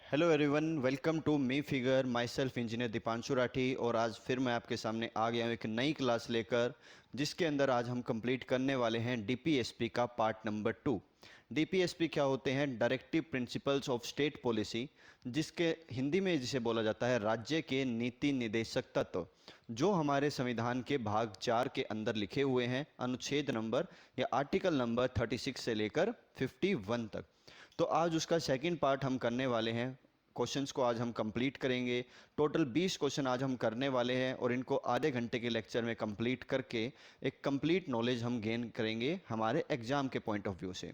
Hello everyone, welcome to me figure myself engineer Deepanshu Rathi. और आज फिर मैं आपके सामने आ गया हूँ एक नई क्लास लेकर, जिसके अंदर आज हम कंप्लीट करने वाले हैं डीपीएसपी का पार्ट नंबर 2। डीपीएसपी क्या होते हैं? Directive principles of state policy, जिसके हिंदी में जिसे बोला जाता है राज्य के नीति निदेशक तत्व, जो हमारे संविधान के भाग 4 के अंदर लिखे हुए हैं, अनुच्छेद नंबर या आर्टिकल नंबर 36 से लेकर 51 तक। तो आज उसका सेकंड पार्ट हम करने वाले हैं। क्वेश्चंस को आज हम कंप्लीट करेंगे। टोटल 20 क्वेश्चन आज हम करने वाले हैं और इनको आधे घंटे के लेक्चर में कंप्लीट करके एक कंप्लीट नॉलेज हम गेन करेंगे हमारे एग्जाम के पॉइंट ऑफ व्यू से।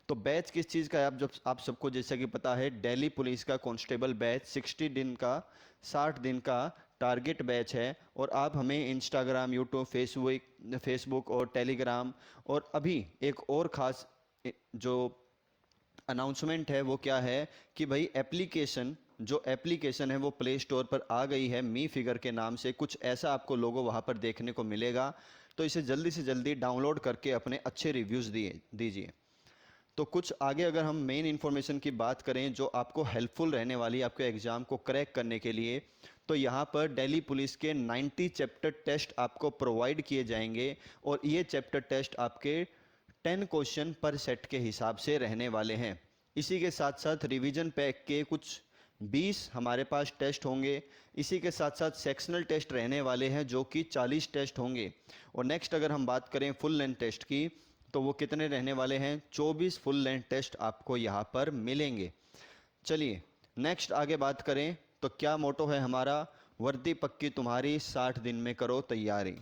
तो बैच किस चीज़ का है? आप सबको जैसा कि पता है, दिल्ली पुलिस का कांस्टेबल बैच 60 दिन का 60 दिन का टारगेट बैच है। और आप हमें इंस्टाग्राम, यूट्यूब, फेसबुक और टेलीग्राम, और अभी एक और ख़ास जो अनाउंसमेंट है वो क्या है कि भाई एप्लीकेशन है वो प्ले स्टोर पर आ गई है मी फिगर के नाम से। कुछ ऐसा आपको लोगो वहाँ पर देखने को मिलेगा, तो इसे जल्दी से जल्दी डाउनलोड करके अपने अच्छे रिव्यूज़ दीजिए। तो कुछ आगे अगर हम मेन इन्फॉर्मेशन की बात करें जो आपको हेल्पफुल रहने वाली है आपके एग्ज़ाम को क्रैक करने के लिए, तो यहाँ पर दिल्ली पुलिस के 90 चैप्टर टेस्ट आपको प्रोवाइड किए जाएंगे। और ये चैप्टर टेस्ट आपके 10 क्वेश्चन पर सेट के हिसाब से रहने वाले हैं। इसी के साथ साथ रिवीजन पैक के कुछ 20 हमारे पास टेस्ट होंगे। इसी के साथ साथ सेक्शनल टेस्ट रहने वाले हैं जो कि 40 टेस्ट होंगे। और नेक्स्ट अगर हम बात करें फुल लेंथ टेस्ट की, तो वो कितने रहने वाले हैं? 24 फुल लेंथ टेस्ट आपको यहाँ पर मिलेंगे। चलिए नेक्स्ट आगे बात करें तो क्या मोटो है हमारा? वर्दी पक्की तुम्हारी, 60 दिन में करो तैयारी।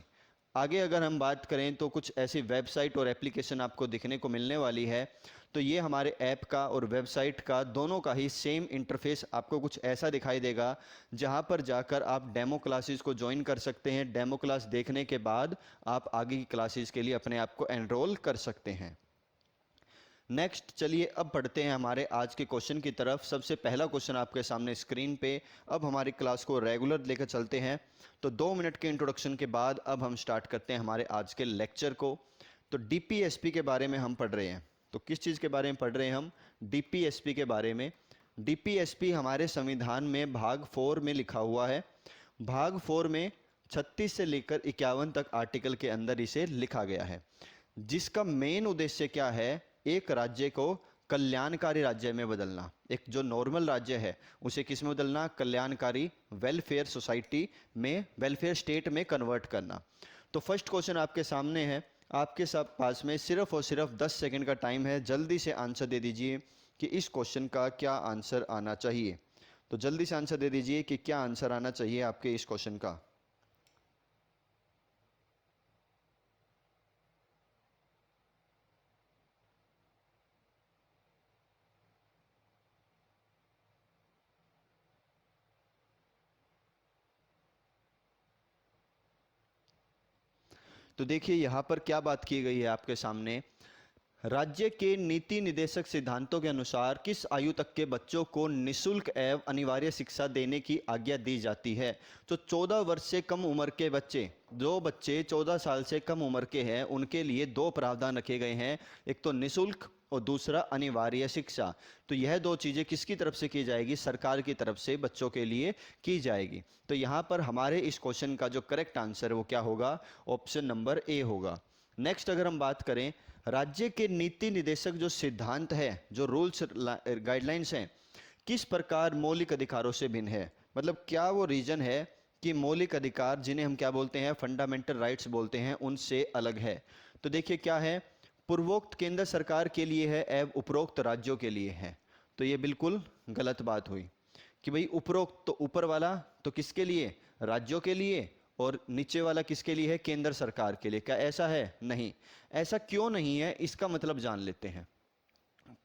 आगे अगर हम बात करें तो कुछ ऐसी वेबसाइट और एप्लीकेशन आपको दिखने को मिलने वाली है। तो ये हमारे ऐप का और वेबसाइट का दोनों का ही सेम इंटरफेस आपको कुछ ऐसा दिखाई देगा, जहां पर जाकर आप डेमो क्लासेस को ज्वाइन कर सकते हैं। डेमो क्लास देखने के बाद आप आगे की क्लासेस के लिए अपने आप को एनरोल कर सकते हैं। नेक्स्ट चलिए अब पढ़ते हैं हमारे आज के क्वेश्चन की तरफ। सबसे पहला क्वेश्चन आपके सामने स्क्रीन पे। अब हमारी क्लास को रेगुलर लेकर चलते हैं। तो 2 मिनट के इंट्रोडक्शन के बाद अब हम स्टार्ट करते हैं हमारे आज के लेक्चर को। तो डीपीएसपी के बारे में हम पढ़ रहे हैं। तो किस चीज़ के बारे में पढ़ रहे हैं हम? डीपीएसपी के बारे में। डीपीएसपी हमारे संविधान में भाग 4 में लिखा हुआ है। भाग 4 में 36 से लेकर 51 तक आर्टिकल के अंदर इसे लिखा गया है, जिसका मेन उद्देश्य क्या है? एक राज्य को कल्याणकारी राज्य में बदलना। एक जो नॉर्मल राज्य है उसे किस में बदलना? कल्याणकारी वेलफेयर सोसाइटी में, वेलफेयर स्टेट में कन्वर्ट करना। तो फर्स्ट क्वेश्चन आपके सामने है। आपके सब पास में सिर्फ और सिर्फ 10 सेकंड का टाइम है। जल्दी से आंसर दे दीजिए कि इस क्वेश्चन का क्या आंसर आना चाहिए। तो जल्दी से आंसर दे दीजिए कि क्या आंसर आना चाहिए आपके इस क्वेश्चन का। तो देखिए यहाँ पर क्या बात की गई है आपके सामने। राज्य के नीति निदेशक सिद्धांतों के अनुसार किस आयु तक के बच्चों को निशुल्क एवं अनिवार्य शिक्षा देने की आज्ञा दी जाती है? तो 14 वर्ष से कम उम्र के बच्चे, जो बच्चे 14 साल से कम उम्र के हैं, उनके लिए 2 प्रावधान रखे गए हैं। एक तो निशुल्क और दूसरा अनिवार्य शिक्षा। तो यह 2 चीज़ें किसकी तरफ से की जाएगी? सरकार की तरफ से बच्चों के लिए की जाएगी। तो यहाँ पर हमारे इस क्वेश्चन का जो करेक्ट आंसर है वो क्या होगा? ऑप्शन नंबर ए होगा। नेक्स्ट अगर हम बात करें, राज्य के नीति निदेशक जो सिद्धांत है, जो रूल्स गाइडलाइंस हैं, किस प्रकार मौलिक अधिकारों से भिन्न है? मतलब क्या वो रीजन है कि मौलिक अधिकार, जिन्हें हम क्या बोलते हैं, फंडामेंटल राइट्स बोलते हैं, उनसे अलग है? तो देखिए क्या है, पूर्वोक्त केंद्र सरकार के लिए है एवं उपरोक्त राज्यों के लिए है। तो ये बिल्कुल गलत बात हुई कि भाई उपरोक्त तो ऊपर वाला तो किसके लिए? राज्यों के लिए, और नीचे वाला किसके लिए है? केंद्र सरकार के लिए। क्या ऐसा है? नहीं। ऐसा क्यों नहीं है, इसका मतलब जान लेते हैं।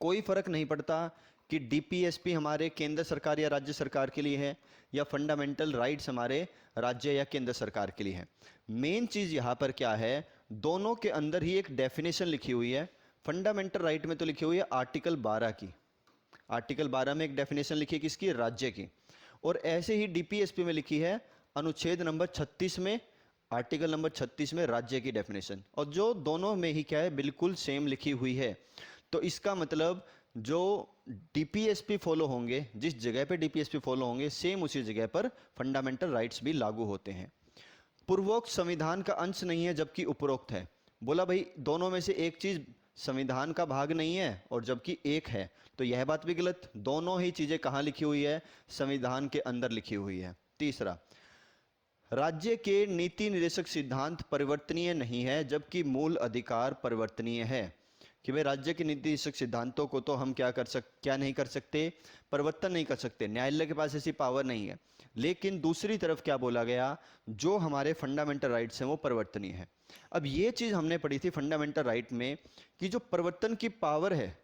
कोई फर्क नहीं पड़ता कि डीपीएसपी हमारे केंद्र सरकार या राज्य सरकार के लिए है, या फंडामेंटल राइट्स हमारे राज्य या केंद्र सरकार के लिए है। मेन चीज़ यहाँ पर क्या है, दोनों के अंदर ही एक डेफिनेशन लिखी हुई है। फंडामेंटल राइट में तो लिखी हुई है आर्टिकल 12 की। आर्टिकल 12 में एक डेफिनेशन लिखी है किसकी? राज्य की। और ऐसे ही डीपीएसपी में लिखी है अनुच्छेद नंबर 36 में, आर्टिकल नंबर 36 में राज्य की डेफिनेशन। और जो दोनों में ही क्या है, बिल्कुल सेम लिखी हुई है। तो इसका मतलब जो डीपीएसपी फॉलो होंगे, जिस जगह पे डीपीएसपी फॉलो होंगे सेम उसी जगह पर फंडामेंटल राइट्स भी लागू होते हैं। पूर्वोक्त संविधान का अंश नहीं है जबकि उपरोक्त है। बोला भाई दोनों में से एक चीज संविधान का भाग नहीं है और जबकि एक है, तो यह बात भी गलत। दोनों ही चीजें कहां लिखी हुई है? संविधान के अंदर लिखी हुई है। तीसरा, राज्य के नीति निर्देशक सिद्धांत परिवर्तनीय नहीं है जबकि मूल अधिकार परिवर्तनीय है। कि भाई राज्य के नीति निर्देशक सिद्धांतों को तो हम क्या नहीं कर सकते? परिवर्तन नहीं कर सकते, न्यायालय के पास ऐसी पावर नहीं है। लेकिन दूसरी तरफ क्या बोला गया? जो हमारे फंडामेंटल राइट्स हैं वो परिवर्तनीय है। अब ये चीज हमने पढ़ी थी फंडामेंटल राइट में कि जो परिवर्तन की पावर है,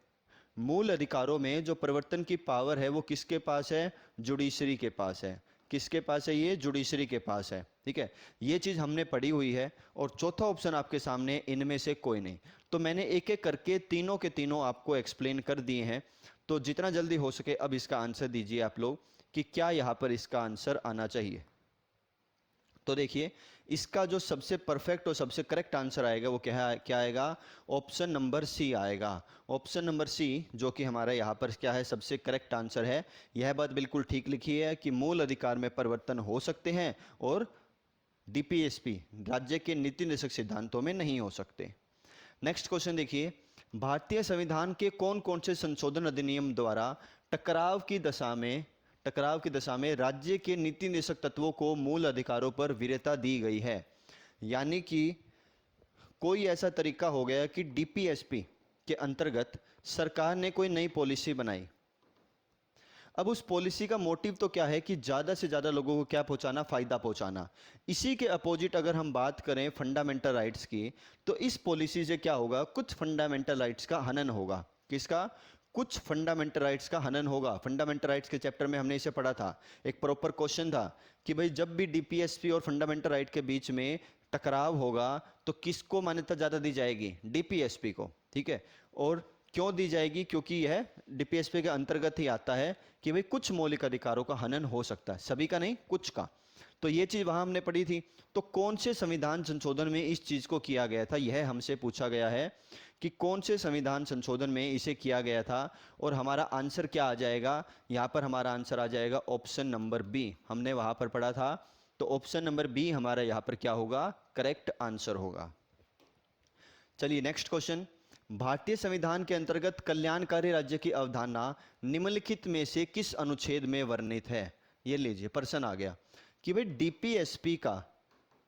मूल अधिकारों में जो परिवर्तन की पावर है वो किसके पास है? जुडिशरी के पास है। किसके पास है? ये जुडिशरी के पास है। ठीक है, ये चीज हमने पढ़ी हुई है। और चौथा ऑप्शन आपके सामने, इनमें से कोई नहीं। तो मैंने एक एक करके तीनों के तीनों आपको एक्सप्लेन कर दिए हैं। तो जितना जल्दी हो सके अब इसका आंसर दीजिए आप लोग कि क्या यहां पर इसका आंसर आना चाहिए। तो देखिए, इसका जो सबसे परफेक्ट और सबसे करेक्ट आंसर आएगा वो क्या आएगा? ऑप्शन नंबर सी आएगा। ऑप्शन नंबर सी जो कि हमारा यहाँ पर क्या है? सबसे करेक्ट आंसर है। यह बात बिल्कुल ठीक लिखी है कि मूल अधिकार में परिवर्तन हो सकते हैं और डीपीएसपी राज्य के नीति निर्देशक सिद्धांतों में नहीं हो सकते। नेक्स्ट क्वेश्चन देखिए, भारतीय संविधान के कौन कौन से संशोधन अधिनियम द्वारा टकराव की दशा में राज्य के नीति निर्देशक तत्वों को मूल अधिकारों पर वरीयता दी गई है? यानी कि कोई ऐसा तरीका हो गया कि डीपीएसपी के अंतर्गत सरकार ने कोई नई पॉलिसी बनाई। अब उस पॉलिसी का मोटिव तो क्या है कि ज्यादा से ज्यादा लोगों को क्या पहुंचाना? फायदा पहुंचाना। इसी के अपोजिट अगर हम बात करें फंडामेंटल राइट्स की, तो इस पॉलिसी से क्या होगा? कुछ फंडामेंटल राइट्स का हनन होगा। किसका? कुछ फंडामेंटल राइट्स का हनन होगा। फंडामेंटल राइट्स के चैप्टर में हमने इसे पढ़ा था। एक प्रॉपर क्वेश्चन था कि भाई जब भी डीपीएसपी और फंडामेंटल राइट के बीच में टकराव होगा तो किसको मान्यता ज्यादा दी जाएगी? डीपीएसपी को। ठीक है, और क्यों दी जाएगी? क्योंकि यह डीपीएसपी के अंतर्गत ही आता है कि भाई कुछ मौलिक अधिकारों का हनन हो सकता है, सभी का नहीं, कुछ का। तो ये चीज वहां हमने पढ़ी थी। तो कौन से संविधान संशोधन में इस चीज को किया गया था, यह हमसे पूछा गया है कि कौन से संविधान संशोधन में इसे किया गया था। और हमारा आंसर क्या आ जाएगा? यहां पर हमारा आंसर आ जाएगा ऑप्शन नंबर बी। हमने वहां पर पढ़ा था, तो ऑप्शन नंबर बी हमारा यहां पर क्या होगा? करेक्ट आंसर होगा। चलिए नेक्स्ट क्वेश्चन, भारतीय संविधान के अंतर्गत कल्याणकारी राज्य की अवधारणा निम्नलिखित में से किस अनुच्छेद में वर्णित है? ये लीजिए, प्रश्न आ गया कि भाई डीपीएसपी का,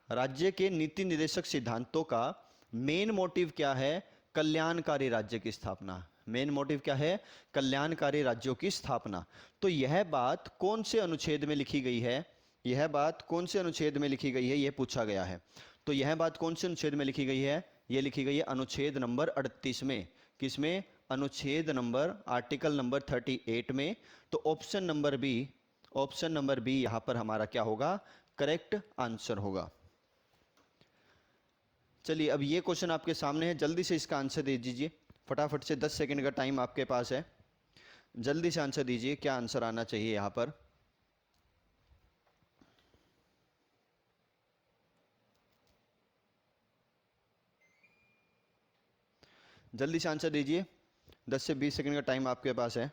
राज्य के नीति निर्देशक सिद्धांतों का मेन मोटिव क्या है? कल्याणकारी राज्य की स्थापना। मेन मोटिव क्या है? कल्याणकारी राज्यों की स्थापना। तो यह बात कौन से अनुच्छेद में लिखी गई है? यह बात कौन से अनुच्छेद में लिखी गई है, यह पूछा गया है। तो यह बात कौन से अनुच्छेद में लिखी गई है? यह लिखी गई है अनुच्छेद नंबर 38 में। किसमें? अनुच्छेद नंबर, आर्टिकल नंबर 38 में। तो ऑप्शन नंबर बी यहां पर हमारा क्या होगा? करेक्ट आंसर होगा। चलिए अब ये क्वेश्चन आपके सामने है, जल्दी से इसका आंसर दे दीजिए। फटाफट से 10 सेकंड का टाइम आपके पास है, जल्दी से आंसर दीजिए। क्या आंसर आना चाहिए यहां पर? जल्दी से आंसर दीजिए, 10 से 20 सेकंड का टाइम आपके पास है।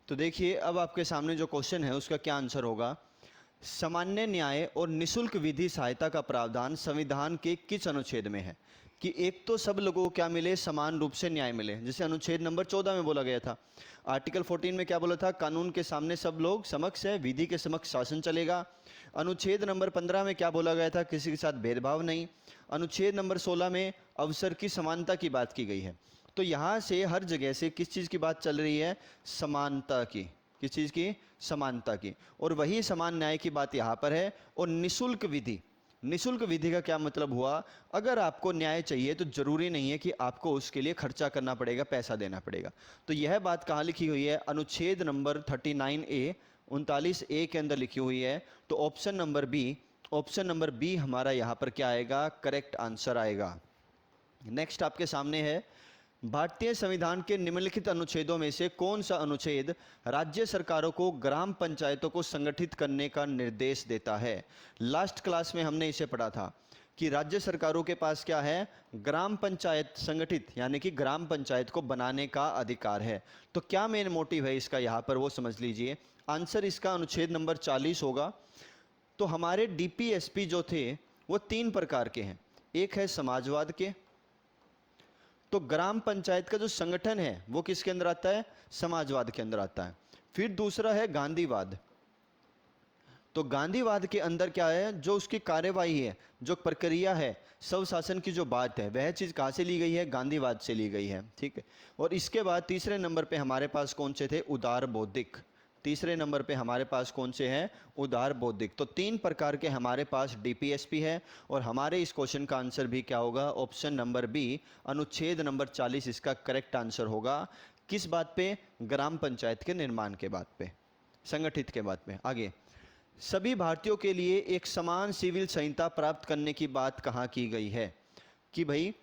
तो देखिए अब आपके सामने जो क्वेश्चन है उसका क्या आंसर होगा? सामान्य न्याय और निशुल्क विधि सहायता का प्रावधान संविधान के किस अनुच्छेद में है? कि एक तो सब लोगों को क्या मिले? समान रूप से न्याय मिले, जैसे अनुच्छेद नंबर 14 में बोला गया था। आर्टिकल 14 में क्या बोला था? कानून के सामने सब लोग समक्ष है, विधि के समक्ष शासन चलेगा। अनुच्छेद नंबर 15 में क्या बोला गया था? किसी के साथ भेदभाव नहीं। अनुच्छेद नंबर 16 में अवसर की समानता की बात की गई है। तो यहाँ से हर जगह से किस चीज़ की बात चल रही है? समानता की। किस चीज़ की? समानता की। और वही समान न्याय की बात यहाँ पर है। और निशुल्क विधि, निशुल्क विधि का क्या मतलब हुआ? अगर आपको न्याय चाहिए तो जरूरी नहीं है कि आपको उसके लिए खर्चा करना पड़ेगा, पैसा देना पड़ेगा। तो यह बात कहाँ लिखी हुई है? अनुच्छेद नंबर 39A 39A के अंदर लिखी हुई है। तो ऑप्शन नंबर बी हमारा यहाँ पर क्या आएगा? करेक्ट आंसर आएगा। नेक्स्ट आपके सामने है, भारतीय संविधान के निम्नलिखित अनुच्छेदों में से कौन सा अनुच्छेद राज्य सरकारों को ग्राम पंचायतों को संगठित करने का निर्देश देता है? लास्ट क्लास में हमने इसे पढ़ा था कि राज्य सरकारों के पास क्या है? ग्राम पंचायत संगठित, यानी कि ग्राम पंचायत को बनाने का अधिकार है। तो क्या मेन मोटिव है इसका यहाँ पर, वो समझ लीजिए। आंसर इसका अनुच्छेद नंबर 40 होगा। तो हमारे डीपीएसपी जो थे वो 3 प्रकार के हैं। एक है समाजवाद के, तो ग्राम पंचायत का जो संगठन है वो किसके अंदर आता है? समाजवाद के अंदर आता है। फिर दूसरा है गांधीवाद। तो गांधीवाद के अंदर क्या है? जो उसकी कार्यवाही है, जो प्रक्रिया है, स्वशासन की जो बात है, वह चीज कहां से ली गई है? गांधीवाद से ली गई है। ठीक है। और इसके बाद तीसरे नंबर पे हमारे पास कौन से थे? उदार बौद्धिक। तीसरे नंबर पे हमारे पास कौन से हैं? उदार बौद्धिक। तो 3 प्रकार के हमारे पास डीपीएसपी है। और हमारे इस क्वेश्चन का आंसर भी क्या होगा? ऑप्शन नंबर बी, अनुच्छेद नंबर 40 इसका करेक्ट आंसर होगा। किस बात पे? ग्राम पंचायत के निर्माण के बात पे, संगठित के बात पे। आगे, सभी भारतीयों के लिए एक समान सिविल संहिता प्राप्त करने की बात कहाँ की गई है? कि भाई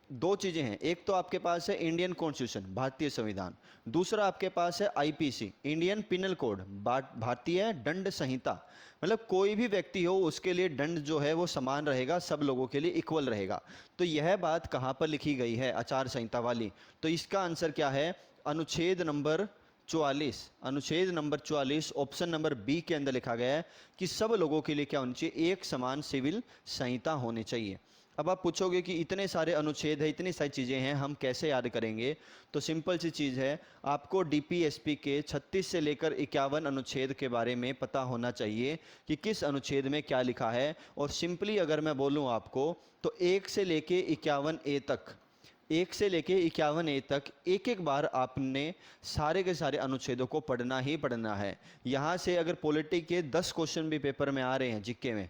2 चीजें हैं। एक तो आपके पास है इंडियन कॉन्स्टिट्यूशन, भारतीय संविधान। दूसरा आपके पास है आईपीसी, इंडियन पिनल कोड, भारतीय दंड संहिता। मतलब कोई भी व्यक्ति हो उसके लिए दंड जो है वो समान रहेगा, सब लोगों के लिए इक्वल रहेगा। तो यह बात कहाँ पर लिखी गई है? आचार संहिता वाली। तो इसका आंसर क्या है? अनुच्छेद नंबर 44। अनुच्छेद नंबर 44 ऑप्शन नंबर बी के अंदर लिखा गया है कि सब लोगों के लिए क्या होनी चाहिए? एक समान सिविल संहिता होनी चाहिए। अब आप पूछोगे कि इतने सारे अनुच्छेद है, इतनी सारी चीज़ें हैं, हम कैसे याद करेंगे? तो सिंपल सी चीज़ है, आपको डीपीएसपी के 36 से लेकर 51 अनुच्छेद के बारे में पता होना चाहिए कि किस अनुच्छेद में क्या लिखा है। और सिंपली अगर मैं बोलूँ आपको तो 1 से लेके 51A तक, 1 से लेके 51A तक एक एक बार आपने सारे के सारे अनुच्छेदों को पढ़ना ही पढ़ना है। यहाँ से अगर पॉलिटी के 10 क्वेश्चन भी पेपर में आ रहे हैं, जीके में,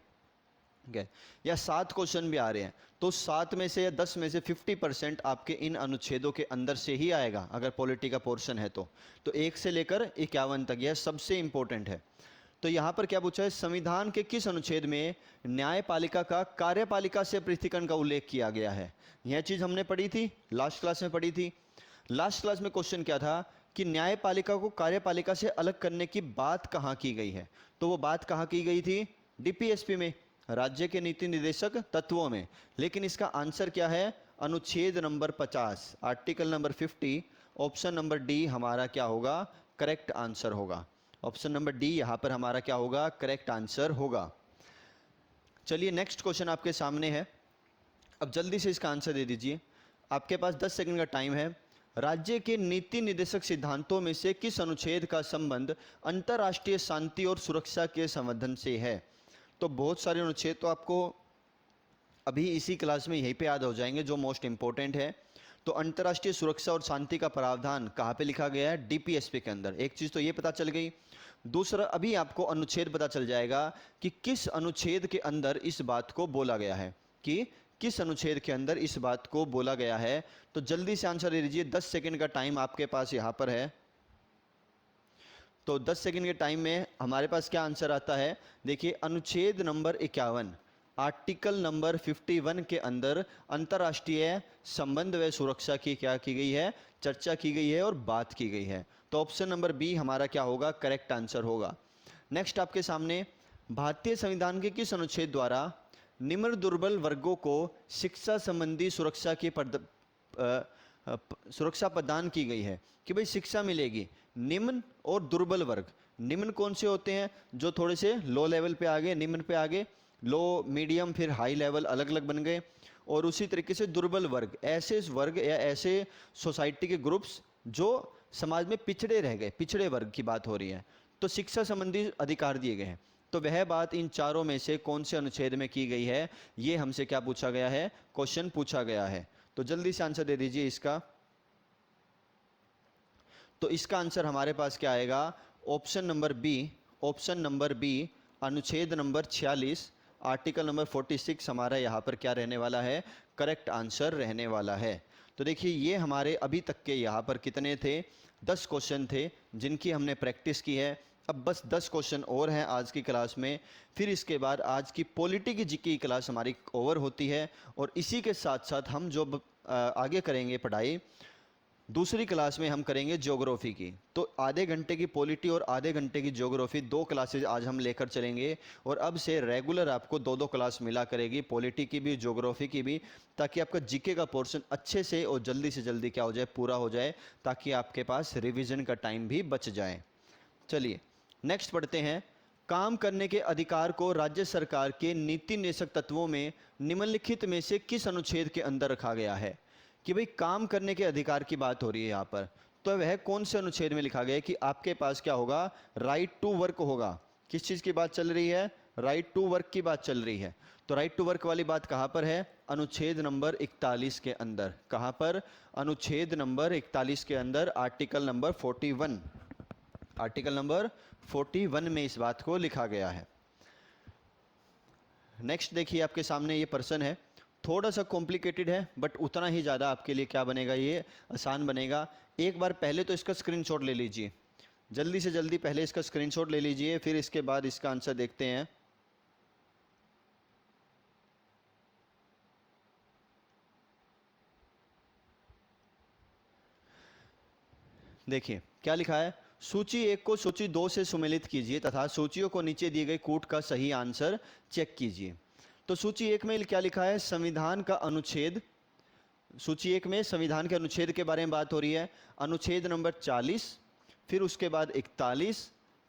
ठीक है, या 7 क्वेश्चन भी आ रहे हैं, तो 7 में से या 10 में से 50% आपके इन अनुच्छेदों के अंदर से ही आएगा, अगर पॉलिटी का पोर्शन है तो 1 से लेकर 51 तक, यह सबसे इंपॉर्टेंट है। तो यहाँ पर क्या पूछा है? संविधान के किस अनुच्छेद में न्यायपालिका का कार्यपालिका से पृथक्करण का उल्लेख किया गया है? यह चीज हमने पढ़ी थी, लास्ट क्लास में पढ़ी थी। लास्ट क्लास में क्वेश्चन क्या था कि न्यायपालिका को कार्यपालिका से अलग करने की बात कहाँ की गई है? तो वो बात कहाँ की गई थी? डीपीएसपी में, राज्य के नीति निर्देशक तत्वों में। लेकिन इसका आंसर क्या है? अनुच्छेद number 50, article number 50, option number D हमारा क्या होगा? करेक्ट आंसर होगा। ऑप्शन नंबर डी यहाँ पर हमारा क्या होगा? करेक्ट आंसर होगा। चलिए नेक्स्ट क्वेश्चन आपके सामने है। अब जल्दी से इसका आंसर दे दीजिए, आपके पास 10 सेकंड का टाइम है। राज्य के नीति निर्देशक सिद्धांतों में से किस अनुच्छेद का संबंध अंतर्राष्ट्रीय शांति और सुरक्षा के संवर्धन से है? तो बहुत सारे अनुच्छेद तो आपको अभी इसी क्लास में यहीं पे याद हो जाएंगे, जो मोस्ट इंपॉर्टेंट है। तो अंतर्राष्ट्रीय सुरक्षा और शांति का प्रावधान कहाँ पे लिखा गया है? डीपीएसपी के अंदर। एक चीज तो ये पता चल गई। दूसरा, अभी आपको अनुच्छेद पता चल जाएगा कि किस अनुच्छेद के अंदर इस बात को बोला गया है, कि किस अनुच्छेद के अंदर इस बात को बोला गया है। तो जल्दी से आंसर दे दीजिए, 10 सेकंड का टाइम आपके पास यहाँ पर है। तो 10 सेकंड के टाइम में हमारे पास क्या आंसर आता है? देखिए, अनुच्छेद नंबर 51, आर्टिकल नंबर 51 के अंदर अंतर्राष्ट्रीय संबंध व सुरक्षा की क्या की गई है? चर्चा की गई है और बात की गई है। तो ऑप्शन नंबर बी हमारा क्या होगा? करेक्ट आंसर होगा। नेक्स्ट आपके सामने, भारतीय संविधान के किस अनुच्छेद द्वारा निम्न दुर्बल वर्गों को शिक्षा संबंधी सुरक्षा की सुरक्षा प्रदान की गई है? कि भाई शिक्षा मिलेगी निम्न और दुर्बल वर्ग। निम्न कौन से होते हैं? जो थोड़े से लो लेवल पे आ गए, निम्न पे आ गए, लो, मीडियम, फिर हाई लेवल अलग अलग बन गए। और उसी तरीके से दुर्बल वर्ग, ऐसे वर्ग या ऐसे सोसाइटी के ग्रुप्स जो समाज में पिछड़े रह गए, पिछड़े वर्ग की बात हो रही है। तो शिक्षा संबंधी अधिकार दिए गए हैं। तो वह बात इन चारों में से कौन से अनुच्छेद में की गई है? ये हमसे क्या पूछा गया है? क्वेश्चन पूछा गया है। तो जल्दी से आंसर दे दीजिए इसका। तो इसका आंसर हमारे पास क्या आएगा? Option number B, option number B, अनुच्छेद नंबर 46, आर्टिकल नंबर 46 हमारा यहाँ पर क्या रहने वाला है, करेक्ट आंसर रहने वाला है। तो देखिए ये हमारे अभी तक के यहाँ पर कितने थे, 10 क्वेश्चन थे जिनकी हमने प्रैक्टिस की है। अब बस 10 क्वेश्चन और हैं आज की क्लास में, फिर इसके बाद आज की पॉलिटी की जीके की क्लास हमारी ओवर होती है। और इसी के साथ साथ हम जो आगे करेंगे पढ़ाई, दूसरी क्लास में हम करेंगे ज्योग्राफी की। तो आधे घंटे की पॉलिटी और आधे घंटे की ज्योग्राफी, 2 क्लासेज आज हम लेकर चलेंगे। और अब से रेगुलर आपको 2-2 क्लास मिला करेगी, पॉलिटी की भी ज्योग्राफी की भी, ताकि आपका जीके का पोर्शन अच्छे से और जल्दी से जल्दी क्या हो जाए, पूरा हो जाए, ताकि आपके पास रिवीजन का टाइम भी बच जाए। चलिए नेक्स्ट पढ़ते हैं। काम करने के अधिकार को राज्य सरकार के नीति निदेशक तत्वों में निम्नलिखित में से किस अनुच्छेद के अंदर रखा गया है? कि भाई काम करने के अधिकार की बात हो रही है यहाँ पर, तो वह कौन से अनुच्छेद में लिखा गया है कि आपके पास क्या होगा, राइट टू वर्क होगा। किस चीज़ की बात चल रही है, राइट टू वर्क की बात चल रही है। तो राइट टू वर्क वाली बात कहाँ पर है, अनुच्छेद नंबर 41 के अंदर। कहाँ पर, अनुच्छेद नंबर 41 के अंदर, आर्टिकल नंबर 41, आर्टिकल नंबर 41 में इस बात को लिखा गया है। नेक्स्ट देखिए आपके सामने ये पर्सन है, थोड़ा सा कॉम्प्लिकेटेड है बट उतना ही ज़्यादा आपके लिए क्या बनेगा, ये आसान बनेगा। एक बार पहले तो इसका स्क्रीनशॉट ले लीजिए, जल्दी से जल्दी पहले इसका स्क्रीनशॉट ले लीजिए, फिर इसके बाद इसका आंसर देखते हैं। देखिए क्या लिखा है, सूची 1 को सूची 2 से सुमेलित कीजिए तथा सूचियों को नीचे दिए गए कूट का सही आंसर चेक कीजिए। तो सूची 1 में क्या लिखा है, संविधान का अनुच्छेद, सूची 1 में संविधान के अनुच्छेद के बारे में बात हो रही है। अनुच्छेद नंबर 40, फिर उसके बाद 41,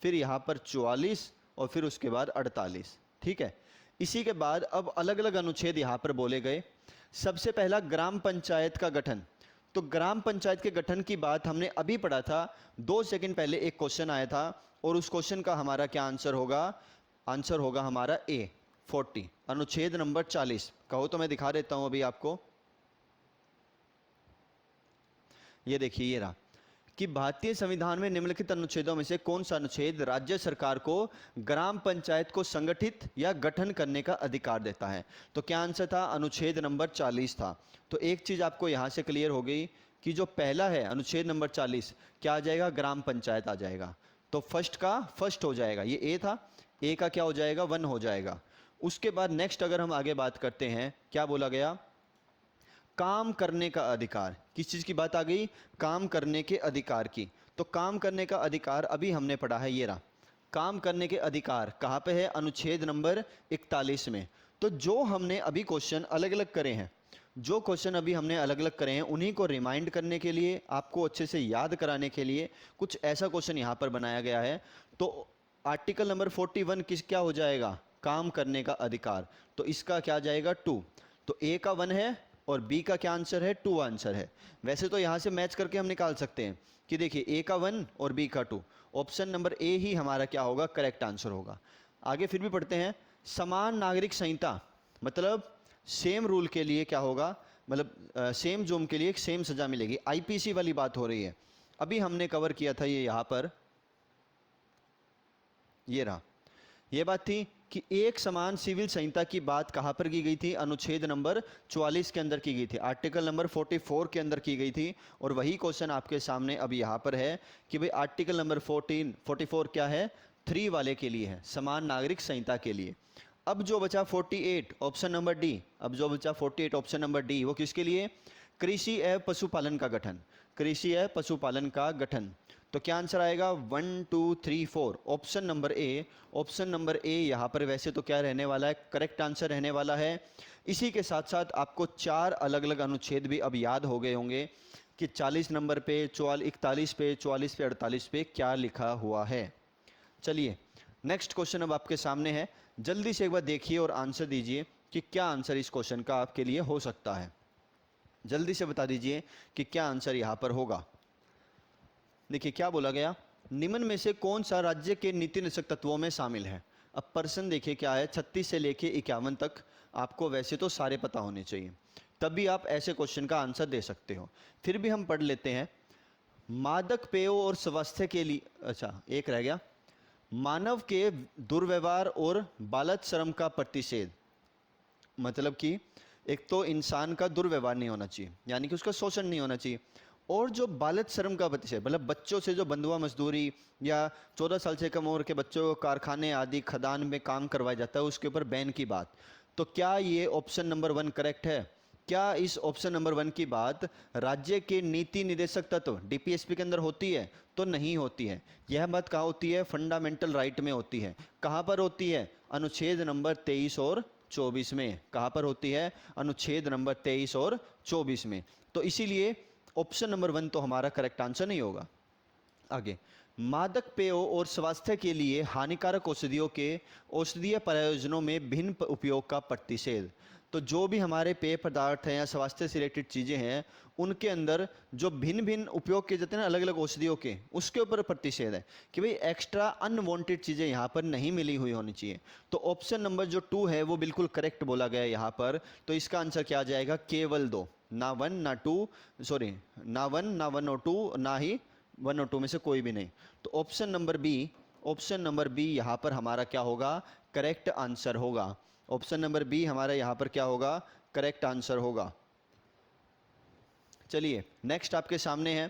फिर यहाँ पर 44 और फिर उसके बाद 48। ठीक है, इसी के बाद अब अलग अलग अनुच्छेद यहाँ पर बोले गए। सबसे पहला ग्राम पंचायत का गठन। तो ग्राम पंचायत के गठन की बात हमने अभी पढ़ा था, 2 सेकंड पहले एक क्वेश्चन आया था और उस क्वेश्चन का हमारा क्या आंसर होगा, आंसर होगा हमारा ए 40, अनुच्छेद नंबर 40। कहो तो मैं दिखा देता हूं अभी आपको, ये देखिए ये रहा कि भारतीय संविधान में निम्नलिखित अनुच्छेदों में से कौन सा अनुच्छेद राज्य सरकार को ग्राम पंचायत को संगठित या गठन करने का अधिकार देता है। तो क्या आंसर था, अनुच्छेद नंबर 40 था। तो एक चीज आपको यहां से क्लियर हो गई कि जो पहला है अनुच्छेद नंबर 40, क्या आ जाएगा, ग्राम पंचायत आ जाएगा। तो फर्स्ट का फर्स्ट हो जाएगा, ये ए था, ए का क्या हो जाएगा, 1 हो जाएगा। उसके बाद नेक्स्ट अगर हम आगे बात करते हैं, क्या बोला गया, काम करने का अधिकार। किस चीज की बात आ गई, काम करने के अधिकार की। तो काम करने का अधिकार अभी हमने पढ़ा है, ये रहा काम करने के अधिकार कहाँ पे है, अनुच्छेद नंबर 41 में। तो जो हमने अभी क्वेश्चन अलग अलग करे हैं, जो क्वेश्चन अभी हमने अलग अलग करे हैं, उन्हीं को रिमाइंड करने के लिए, आपको अच्छे से याद कराने के लिए कुछ ऐसा क्वेश्चन यहाँ पर बनाया गया है। तो आर्टिकल नंबर 41 किस क्या हो जाएगा, काम करने का अधिकार। तो इसका क्या जाएगा, 2। तो ए का 1 है और बी का क्या आंसर है, 2 आंसर है। वैसे तो यहाँ से मैच करके हम निकाल सकते हैं कि देखिए ए का 1 और बी का 2, ऑप्शन नंबर ए ही हमारा क्या होगा, करेक्ट आंसर होगा। आगे फिर भी पढ़ते हैं, समान नागरिक संहिता, मतलब सेम रूल के लिए क्या होगा, मतलब सेम जुर्म के लिए सेम सजा मिलेगी। आईपीसी वाली बात हो रही है, अभी हमने कवर किया था ये यहाँ पर, ये रहा, ये बात थी कि एक समान सिविल संहिता की बात कहां पर की गई थी, अनुच्छेद नंबर 44 के अंदर की गई थी, आर्टिकल नंबर 44 के अंदर की गई थी। और वही क्वेश्चन आपके सामने अब यहां पर है कि भाई आर्टिकल नंबर 44 क्या है, 3 वाले के लिए है, समान नागरिक संहिता के लिए। अब जो बचा 48 ऑप्शन नंबर डी, अब जो बचा 48 ऑप्शन नंबर डी, वो किसके लिए, कृषि एवं पशुपालन का गठन, कृषि एवं पशुपालन का गठन। तो क्या आंसर आएगा, 1 2 3 4 option number A, option number A यहाँ पर वैसे तो क्या रहने वाला है, करेक्ट आंसर रहने वाला है। इसी के साथ साथ आपको 4 अलग अलग अनुच्छेद भी अब याद हो गए होंगे कि 40 नंबर पे, 41 पे, 44 पे, 48 पे क्या लिखा हुआ है। चलिए नेक्स्ट क्वेश्चन अब आपके सामने है, जल्दी से एक बार देखिए और आंसर दीजिए कि क्या आंसर इस क्वेश्चन का आपके लिए हो सकता है। जल्दी से बता दीजिए कि क्या आंसर यहाँ पर होगा। देखिए क्या बोला गया, निम्न में से कौन सा राज्य के नीति निदेशक तत्वों में शामिल है। अब पर्सन देखिए क्या है, 36 से लेके 51 तक आपको वैसे तो सारे पता होने चाहिए, तभी आप ऐसे क्वेश्चन का आंसर दे सकते हो। फिर भी हम पढ़ लेते हैं, मादक पेयों और स्वास्थ्य के लिए, अच्छा एक रह गया, मानव के दुर्व्यवहार और बालत श्रम का प्रतिषेध। मतलब कि एक तो इंसान का दुर्व्यवहार नहीं होना चाहिए, यानी कि उसका शोषण नहीं होना चाहिए, और जो बालत श्रम का प्रतिषेध मतलब बच्चों से जो बंधुआ मजदूरी या 14 साल से कम उम्र के बच्चों को कारखाने आदि खदान में काम करवाया जाता है उसके ऊपर बैन की बात। तो क्या ये ऑप्शन नंबर 1 करेक्ट है? क्या इस ऑप्शन नंबर 1 की बात राज्य के नीति निदेशक तत्व डीपीएसपी के अंदर होती है? तो नहीं होती है। यह बात कहाँ होती है? फंडामेंटल राइट में होती है। कहाँ पर होती है? अनुच्छेद नंबर 23 और 24 में। कहाँ पर होती है? अनुच्छेद नंबर 23 और 24 में। तो इसीलिए ऑप्शन नंबर 1 तो हमारा करेक्ट आंसर नहीं होगा। आगे, मादक पेयों और स्वास्थ्य के लिए हानिकारक औषधियों के औषधीय प्रयोजनों में भिन्न उपयोग का प्रतिषेध। तो जो भी हमारे पेय पदार्थ हैं या स्वास्थ्य से रिलेटेड चीज़ें हैं उनके अंदर जो भिन्न भिन्न उपयोग किए जाते हैं ना अलग अलग औषधियों के, उसके ऊपर प्रतिषेध है कि भाई एक्स्ट्रा अनवांटेड चीज़ें यहाँ पर नहीं मिली हुई होनी चाहिए। तो ऑप्शन नंबर जो 2 है वो बिल्कुल करेक्ट बोला गया है यहाँ पर। तो इसका आंसर क्या आ जाएगा? केवल 2, ना 1 ना 2, सॉरी ना 1 ना 1 और 2, ना ही 1 और 2 में से कोई भी नहीं। तो ऑप्शन नंबर बी यहाँ पर हमारा क्या होगा? करेक्ट आंसर होगा। ऑप्शन नंबर बी हमारा यहाँ पर क्या होगा? करेक्ट आंसर होगा। चलिए नेक्स्ट आपके सामने है।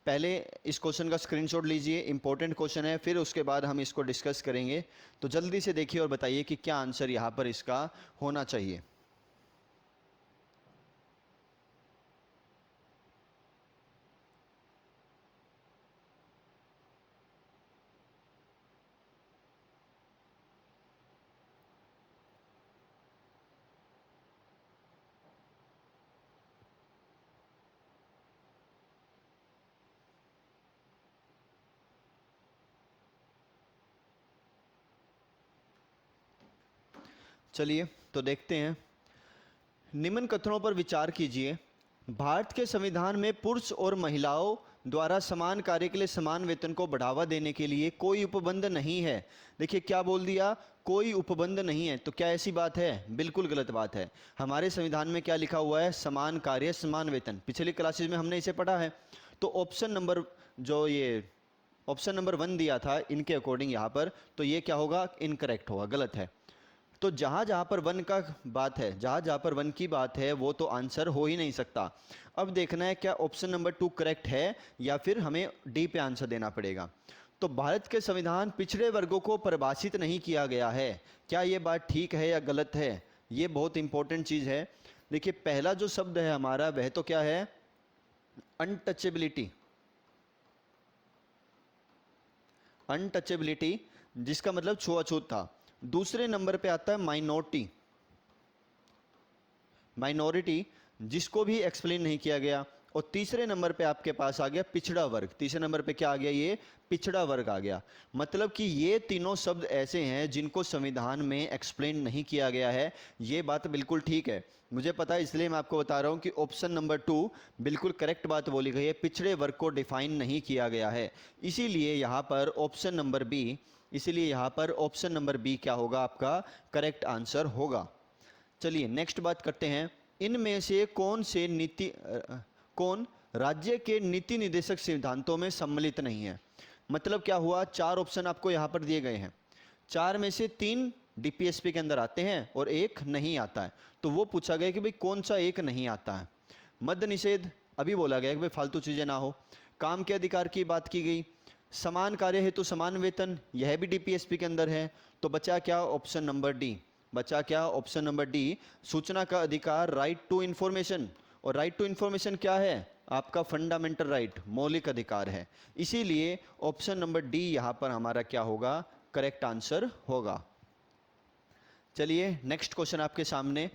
पहले इस क्वेश्चन का स्क्रीनशॉट लीजिए, इंपॉर्टेंट क्वेश्चन है, फिर उसके बाद हम इसको डिस्कस करेंगे। तो जल्दी से देखिए और बताइए कि क्या आंसर यहाँ पर इसका होना चाहिए। चलिए तो देखते हैं। निम्न कथनों पर विचार कीजिए। भारत के संविधान में पुरुष और महिलाओं द्वारा समान कार्य के लिए समान वेतन को बढ़ावा देने के लिए कोई उपबंध नहीं है। देखिए क्या बोल दिया? कोई उपबंध नहीं है। तो क्या ऐसी बात है? बिल्कुल गलत बात है। हमारे संविधान में क्या लिखा हुआ है? समान कार्य समान वेतन। पिछली क्लासेज में हमने इसे पढ़ा है। तो ऑप्शन नंबर जो ये ऑप्शन नंबर 1 दिया था इनके अकॉर्डिंग यहाँ पर, तो ये क्या होगा? इनकरेक्ट होगा, गलत है। तो जहाँ जहाँ पर 1 का बात है, जहाँ जहाँ पर 1 की बात है वो तो आंसर हो ही नहीं सकता। अब देखना है क्या ऑप्शन नंबर 2 करेक्ट है या फिर हमें डी पे आंसर देना पड़ेगा। तो भारत के संविधान पिछड़े वर्गों को परिभाषित नहीं किया गया है। क्या ये बात ठीक है या गलत है? ये बहुत इंपॉर्टेंट चीज़ है। देखिए पहला जो शब्द है हमारा वह तो क्या है? अनटचेबिलिटी। अनटचेबिलिटी जिसका मतलब छुआछूत था। दूसरे नंबर पे आता है माइनॉरिटी, माइनॉरिटी जिसको भी एक्सप्लेन नहीं किया गया। और तीसरे नंबर पे आपके पास आ गया पिछड़ा वर्ग। तीसरे नंबर पे क्या आ गया? ये पिछड़ा वर्ग आ गया। मतलब कि ये तीनों शब्द ऐसे हैं जिनको संविधान में एक्सप्लेन नहीं किया गया है। ये बात बिल्कुल ठीक है, मुझे पता है, इसलिए मैं आपको बता रहा हूँ कि ऑप्शन नंबर 2 बिल्कुल करेक्ट बात बोली गई है। पिछड़े वर्ग को डिफाइन नहीं किया गया है, इसीलिए यहाँ पर ऑप्शन नंबर बी, इसीलिए यहाँ पर ऑप्शन नंबर बी क्या होगा? आपका करेक्ट आंसर होगा। चलिए नेक्स्ट बात करते हैं। इनमें से कौन राज्य के नीति निर्देशक सिद्धांतों में सम्मिलित नहीं है? मतलब क्या हुआ? 4 ऑप्शन आपको यहाँ पर दिए गए हैं, 4 में से 3 डीपीएसपी के अंदर आते हैं और 1 नहीं आता है। तो वो पूछा गया कि भाई कौन सा 1 नहीं आता है? मद्य निषेध अभी बोला गया कि भाई फालतू चीजें ना हो। काम के अधिकार की बात की गई। समान कार्य हेतु समान वेतन, यह भी डीपीएसपी के अंदर है। तो बचा क्या? Option number D. बचा क्या? ऑप्शन नंबर डी, सूचना का अधिकार, राइट टू इंफॉर्मेशन। और राइट टू इंफॉर्मेशन क्या है? आपका फंडामेंटल राइट, मौलिक अधिकार है। इसीलिए ऑप्शन नंबर डी यहाँ पर हमारा क्या होगा? करेक्ट आंसर होगा। चलिए नेक्स्ट क्वेश्चन आपके सामने,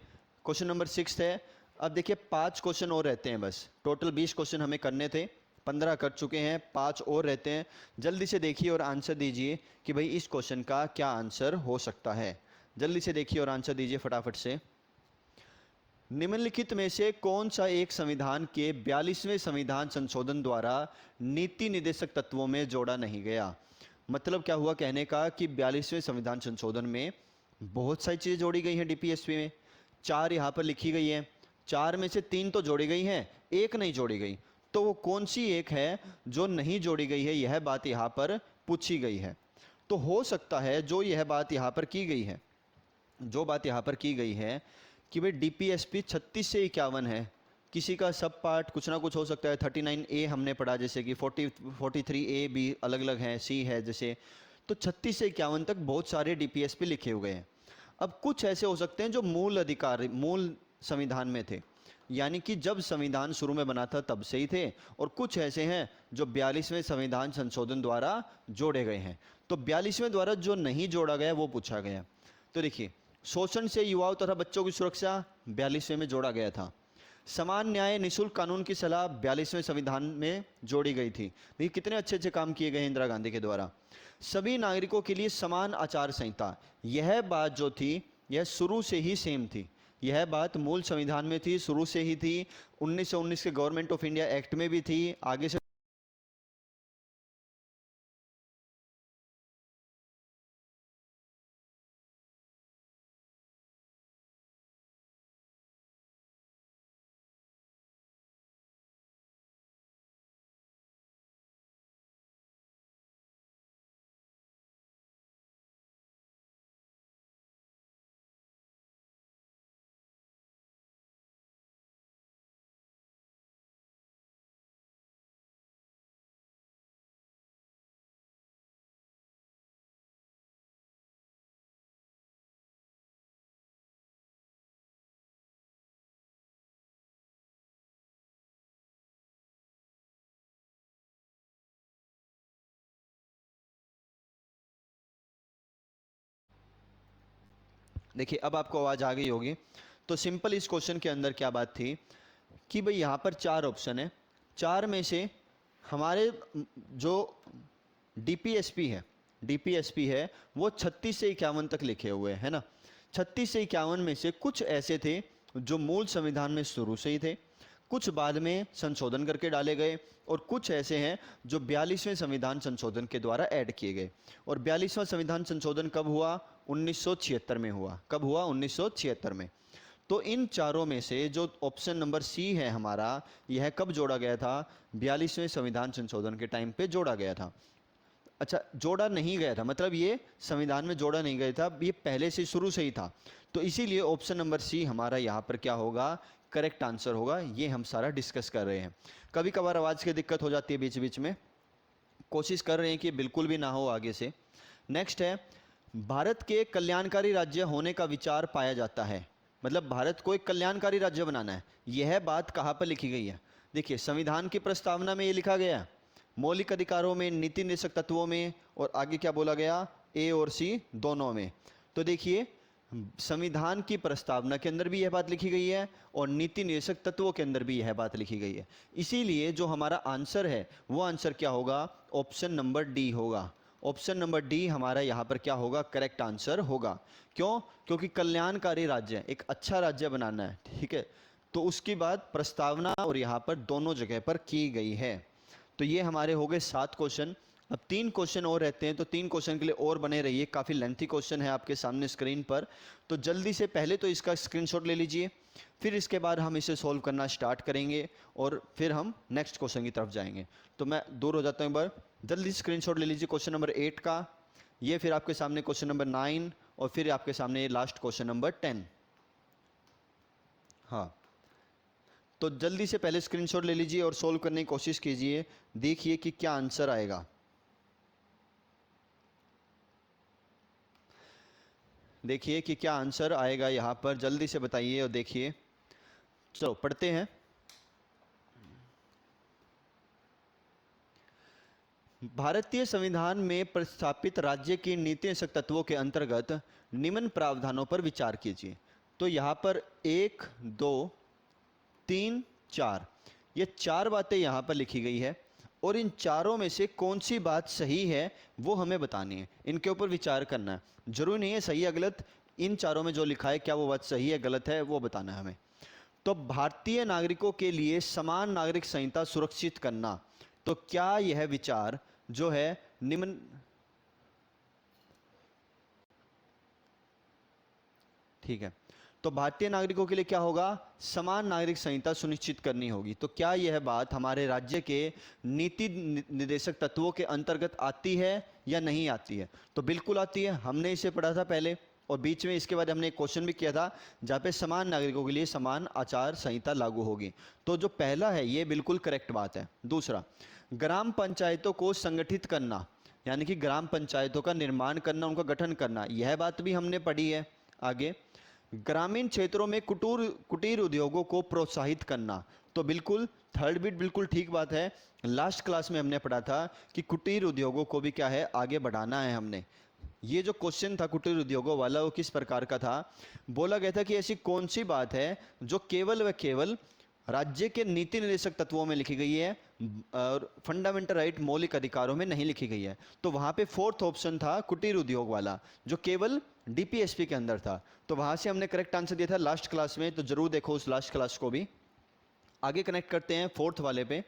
क्वेश्चन नंबर 6 है। अब देखिए 5 क्वेश्चन और रहते हैं बस। टोटल 20 क्वेश्चन हमें करने थे, 15 कर चुके हैं, 5 और रहते हैं। जल्दी से देखिए और आंसर दीजिए कि भाई इस क्वेश्चन का क्या आंसर हो सकता है। जल्दी से देखिए और आंसर दीजिए फटाफट से। निम्नलिखित में से कौन सा एक संविधान के 42वें संविधान संशोधन द्वारा नीति निर्देशक तत्वों में जोड़ा नहीं गया? मतलब क्या हुआ कहने का कि 42वें संविधान संशोधन में बहुत सारी चीज़ें जोड़ी गई हैं डीपीएसपी में। 4 यहाँ पर लिखी गई हैं, 4 में से 3 तो जोड़ी गई हैं, 1 नहीं जोड़ी गई। तो वो कौन सी एक है जो नहीं जोड़ी गई है? यह बात यहाँ पर पूछी गई है। तो हो सकता है जो यह बात यहाँ पर की गई है, जो बात यहाँ पर की गई है कि भाई डीपीएसपी 36 से 51 है, किसी का सब पार्ट कुछ ना कुछ हो सकता है। 39A हमने पढ़ा, जैसे कि 43A भी अलग अलग हैं, सी है जैसे, तो 36 से 51 तक बहुत सारे डीपीएसपी लिखे हुए हैं। अब कुछ ऐसे हो सकते हैं जो मूल अधिकार मूल संविधान में थे, यानी कि जब संविधान शुरू में बना था तब से ही थे, और कुछ ऐसे हैं जो 42वें संविधान संशोधन द्वारा जोड़े गए हैं। तो 42वें द्वारा जो नहीं जोड़ा गया वो पूछा गया। तो देखिए, शोषण से युवाओं तथा बच्चों की सुरक्षा 42वें में जोड़ा गया था। समान न्याय निःशुल्क कानून की सलाह 42वें संविधान में जोड़ी गई थी। देखिए कितने अच्छे अच्छे काम किए गए हैं इंदिरा गांधी के द्वारा। सभी नागरिकों के लिए समान आचार संहिता, यह बात जो थी यह शुरू से ही सेम थी, यह बात मूल संविधान में थी, शुरू से ही थी, 1919 के गवर्नमेंट ऑफ इंडिया एक्ट में भी थी, आगे से देखिए अब आपको आवाज आ गई होगी। तो सिंपल इस क्वेश्चन के अंदर क्या बात थी कि भाई यहाँ पर चार ऑप्शन है, चार में से हमारे जो डीपीएसपी है, डीपीएसपी है वो 36 से 51 तक लिखे हुए है ना। 36 से 51 में से कुछ ऐसे थे जो मूल संविधान में शुरू से ही थे, कुछ बाद में संशोधन करके डाले गए, और कुछ ऐसे हैं जो 42वें संविधान संशोधन के द्वारा ऐड किए गए। और 42वां संविधान संशोधन कब हुआ? 1976 में हुआ। कब हुआ? 1976 में। तो इन चारों में से जो ऑप्शन नंबर सी है हमारा, यह कब जोड़ा गया था? 42वें संविधान संशोधन के टाइम पे जोड़ा गया था। अच्छा, जोड़ा नहीं गया था मतलब ये संविधान में जोड़ा नहीं गया था, ये पहले से शुरू से ही था। तो इसीलिए ऑप्शन नंबर सी हमारा यहाँ पर क्या होगा? करेक्ट आंसर होगा। ये हम सारा डिस्कस कर रहे हैं। कभी कभार आवाज़ की दिक्कत हो जाती है बीच बीच में, कोशिश कर रहे हैं कि बिल्कुल भी ना हो आगे से। नेक्स्ट है, भारत के कल्याणकारी राज्य होने का विचार पाया जाता है, मतलब भारत को एक कल्याणकारी राज्य बनाना है। यह बात कहाँ पर लिखी गई है? देखिए, संविधान की प्रस्तावना में ये लिखा गया है, मौलिक अधिकारों में, नीति निर्देशक तत्वों में, और आगे क्या बोला गया? ए और सी दोनों में। तो देखिए, संविधान की प्रस्तावना के अंदर भी यह बात लिखी गई है और नीति निर्देशक तत्वों के अंदर भी यह बात लिखी गई है। इसीलिए जो हमारा आंसर है वो आंसर क्या होगा? ऑप्शन नंबर डी होगा। ऑप्शन नंबर डी हमारा यहाँ पर क्या होगा? करेक्ट आंसर होगा। क्यों? क्योंकि कल्याणकारी राज्य, एक अच्छा राज्य बनाना है, ठीक है, तो उसकी बात प्रस्तावना और यहाँ पर दोनों जगह पर की गई है। तो ये हमारे हो गए 7 क्वेश्चन। अब 3 क्वेश्चन और रहते हैं, तो 3 क्वेश्चन के लिए और बने रहिए, काफ़ी लेंथी क्वेश्चन है आपके सामने स्क्रीन पर। तो जल्दी से पहले तो इसका स्क्रीनशॉट ले लीजिए, फिर इसके बाद हम इसे सॉल्व करना स्टार्ट करेंगे और फिर हम नेक्स्ट क्वेश्चन की तरफ जाएंगे। तो मैं दूर हो जाता हूँ, एक बार जल्दी स्क्रीनशॉट ले लीजिए क्वेश्चन नंबर 8 का, ये फिर आपके सामने क्वेश्चन नंबर 9 और फिर आपके सामने लास्ट क्वेश्चन नंबर 10। हाँ, तो जल्दी से पहले स्क्रीनशॉट ले लीजिए और सोल्व करने की कोशिश कीजिए, देखिए कि क्या आंसर आएगा। देखिए कि क्या आंसर आएगा यहाँ पर, जल्दी से बताइए और देखिए। चलो पढ़ते हैं। भारतीय संविधान में प्रस्तावित राज्य की नीति निदेशक तत्वों के अंतर्गत निम्न प्रावधानों पर विचार कीजिए। तो यहाँ पर 1, 2, 3, 4, ये 4 बातें यहाँ पर लिखी गई है और इन चारों में से कौन सी बात सही है वो हमें बतानी है, इनके ऊपर विचार करना है। जरूरी नहीं है सही या गलत, इन चारों में जो लिखा है क्या वो बात सही है गलत है वो बताना है हमें। तो भारतीय नागरिकों के लिए समान नागरिक संहिता सुरक्षित करना, तो क्या यह विचार जो है निम्न, ठीक है, तो भारतीय नागरिकों के लिए क्या होगा, समान नागरिक संहिता सुनिश्चित करनी होगी। तो क्या यह बात हमारे राज्य के नीति निर्देशक तत्वों के अंतर्गत आती है या नहीं आती है? तो बिल्कुल आती है, हमने इसे पढ़ा था पहले, और बीच में इसके बाद हमने एक क्वेश्चन भी किया था जहाँ पे समान नागरिकों के लिए समान आचार संहिता लागू होगी। तो जो पहला है ये बिल्कुल करेक्ट बात है। दूसरा, ग्राम पंचायतों को संगठित करना, यानी कि ग्राम पंचायतों का निर्माण करना, उनका गठन करना, यह बात भी हमने पढ़ी है। आगे, ग्रामीण क्षेत्रों में कुटीर उद्योगों को प्रोत्साहित करना, तो बिल्कुल थर्ड बिट बिल्कुल ठीक बात है। लास्ट क्लास में हमने पढ़ा था कि कुटीर उद्योगों को भी क्या है, आगे बढ़ाना है हमने। ये जो क्वेश्चन था कुटीर उद्योगों वाला वो किस प्रकार का था, बोला गया था कि ऐसी कौन सी बात है जो केवल व केवल राज्य के नीति निर्देशक तत्वों में लिखी गई है और फंडामेंटल राइट मौलिक अधिकारों में नहीं लिखी गई है। तो वहां पे फोर्थ ऑप्शन था कुटीर उद्योग वाला, जो केवल डीपीएसपी के अंदर था। तो वहां से हमने करेक्ट आंसर दिया था लास्ट क्लास में, तो जरूर देखो उस लास्ट क्लास को भी। आगे कनेक्ट करते हैं फोर्थ वाले पे।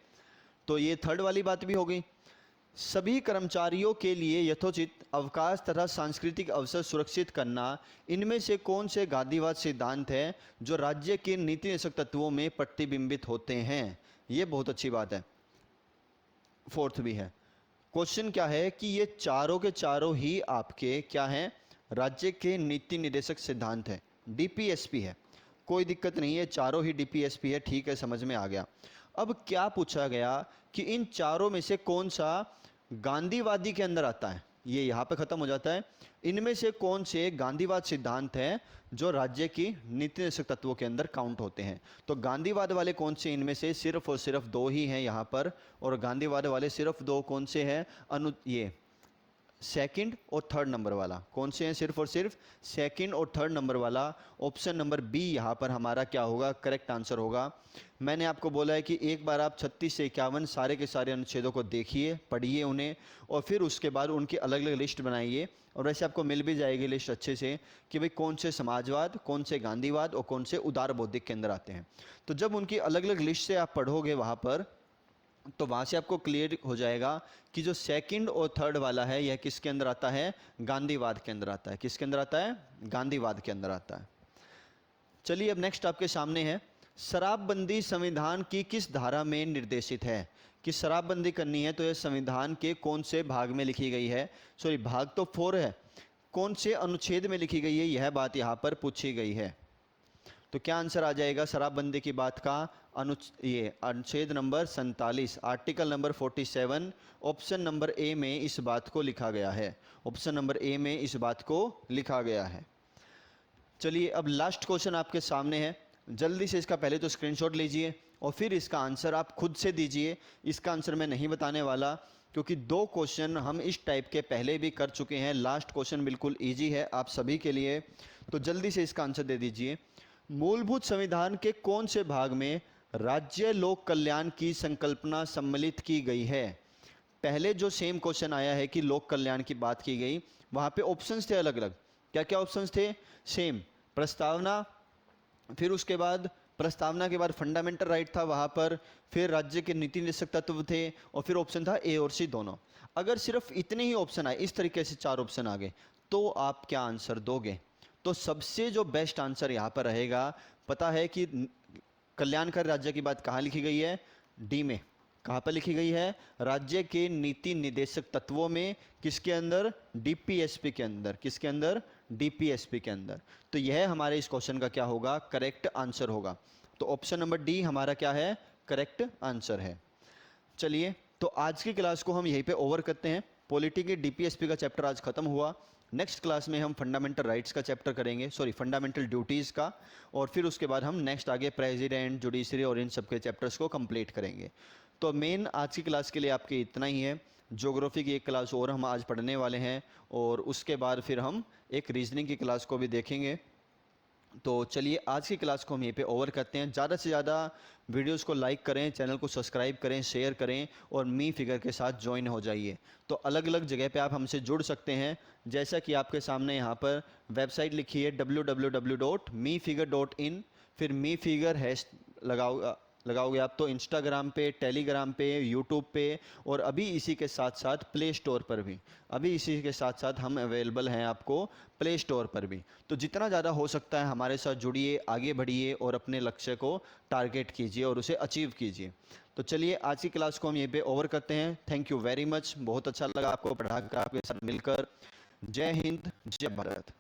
तो ये थर्ड वाली बात भी हो गई। सभी कर्मचारियों के लिए यथोचित अवकाश तथा सांस्कृतिक अवसर सुरक्षित करना, इनमें से कौन से गांधीवाद सिद्धांत है जो राज्य के नीति निर्देशक तत्वों में प्रतिबिंबित होते हैं? ये बहुत अच्छी बात है, फोर्थ भी है। क्वेश्चन क्या है कि ये चारों के चारों ही आपके क्या हैं, राज्य के नीति निर्देशक सिद्धांत है, डीपीएसपी है, कोई दिक्कत नहीं है, चारों ही डीपीएसपी है, ठीक है, समझ में आ गया। अब क्या पूछा गया कि इन चारों में से कौन सा गांधीवादी के अंदर आता है, ये यहाँ पे खत्म हो जाता है। इनमें से कौन से गांधीवाद सिद्धांत हैं जो राज्य की नीति निर्देशक तत्वों के अंदर काउंट होते हैं? तो गांधीवाद वाले कौन से, इनमें से सिर्फ और सिर्फ दो ही हैं यहाँ पर, और गांधीवाद वाले सिर्फ दो कौन से हैं, ये सेकंड और थर्ड नंबर वाला। कौन से हैं? सिर्फ और सिर्फ सेकंड और थर्ड नंबर वाला। ऑप्शन नंबर बी यहाँ पर हमारा क्या होगा, करेक्ट आंसर होगा। मैंने आपको बोला है कि एक बार आप 36 से 51 सारे के सारे अनुच्छेदों को देखिए, पढ़िए उन्हें, और फिर उसके बाद उनकी अलग अलग लिस्ट बनाइए, और वैसे आपको मिल भी जाएगी लिस्ट अच्छे से कि भाई कौन से समाजवाद, कौन से गांधीवाद और कौन से उदार बौद्धिक के अंदर आते हैं। तो जब उनकी अलग अलग लिस्ट से आप पढ़ोगे वहाँ पर, तो वहाँ से आपको क्लियर हो जाएगा कि जो सेकंड और थर्ड वाला है यह किसके अंदर आता है, गांधीवाद के अंदर आता है। किसके अंदर आता है? गांधीवाद के अंदर आता है। चलिए अब नेक्स्ट आपके सामने है, शराबबंदी संविधान की किस धारा में निर्देशित है? कि शराबबंदी करनी है तो यह संविधान के कौन से भाग में लिखी गई है? सॉरी, भाग तो 4 है, कौन से अनुच्छेद में लिखी गई है, यह बात यहाँ पर पूछी गई है। तो क्या आंसर आ जाएगा शराबबंदी की बात का? ये अनुच्छेद number 47, article number 47, option number A में इस बात को लिखा गया है। ऑप्शन नंबर ए में इस बात को लिखा गया है। चलिए अब लास्ट क्वेश्चन आपके सामने है, जल्दी से इसका पहले तो स्क्रीनशॉट लीजिए और फिर इसका आंसर आप खुद से दीजिए। इसका आंसर मैं नहीं बताने वाला, क्योंकि 2 क्वेश्चन हम इस टाइप के पहले भी कर चुके हैं। लास्ट क्वेश्चन बिल्कुल ईजी है आप सभी के लिए, तो जल्दी से इसका आंसर दे दीजिए। मूलभूत संविधान के कौन से भाग में राज्य लोक कल्याण की संकल्पना सम्मिलित की गई है? पहले जो सेम क्वेश्चन आया है कि लोक कल्याण की बात की गई, वहां पे ऑप्शंस थे अलग अलग। क्या क्या ऑप्शंस थे? सेम प्रस्तावना, फिर उसके बाद प्रस्तावना के बाद फंडामेंटल राइट था वहां पर, फिर राज्य के नीति निर्देशक तत्व थे, और फिर ऑप्शन था ए और सी दोनों। अगर सिर्फ इतने ही ऑप्शन आए, इस तरीके से 4 ऑप्शन आ गए, तो आप क्या आंसर दोगे? तो सबसे जो बेस्ट आंसर यहाँ पर रहेगा, पता है कि कल्याणकारी राज्य की बात कहाँ लिखी गई है? डी में। कहाँ पर लिखी गई है? राज्य के नीति निर्देशक तत्वों में। किसके अंदर? डीपीएसपी के अंदर। किसके अंदर? डीपीएसपी के अंदर। तो यह हमारे इस क्वेश्चन का क्या होगा? करेक्ट आंसर होगा। तो ऑप्शन नंबर डी हमारा क्या है? करेक्ट आंसर है। चलिए तो आज की क्लास को हम यहीं पे ओवर करते हैं। पॉलिटी के डीपीएसपी का चैप्टर आज खत्म हुआ। नेक्स्ट क्लास में हम फंडामेंटल राइट्स का चैप्टर करेंगे, सॉरी फंडामेंटल ड्यूटीज़ का, और फिर उसके बाद हम नेक्स्ट आगे प्रेसिडेंट, जुडिशरी और इन सब के चैप्टर्स को कंप्लीट करेंगे। तो मेन आज की क्लास के लिए आपके इतना ही है। ज्योग्राफी की एक क्लास और हम आज पढ़ने वाले हैं, और उसके बाद फिर हम एक रीजनिंग की क्लास को भी देखेंगे। तो चलिए आज की क्लास को हम यहीं पे ओवर करते हैं। ज़्यादा से ज़्यादा वीडियोस को लाइक करें, चैनल को सब्सक्राइब करें, शेयर करें, और मी फिगर के साथ ज्वाइन हो जाइए। तो अलग अलग जगह पे आप हमसे जुड़ सकते हैं, जैसा कि आपके सामने यहाँ पर वेबसाइट लिखी है www.mefigure.in, फिर मी फिगर हैश लगाओ, लगाओगे आप तो इंस्टाग्राम पे, टेलीग्राम पे, यूट्यूब पे, और अभी इसी के साथ साथ प्ले स्टोर पर भी, अभी इसी के साथ साथ हम अवेलेबल हैं आपको प्ले स्टोर पर भी। तो जितना ज़्यादा हो सकता है हमारे साथ जुड़िए, आगे बढ़िए और अपने लक्ष्य को टारगेट कीजिए और उसे अचीव कीजिए। तो चलिए आज की क्लास को हम यहीं पे ओवर करते हैं। थैंक यू वेरी मच, बहुत अच्छा लगा आपको पढ़ा कर, आपके साथ मिलकर। जय हिंद, जय भारत।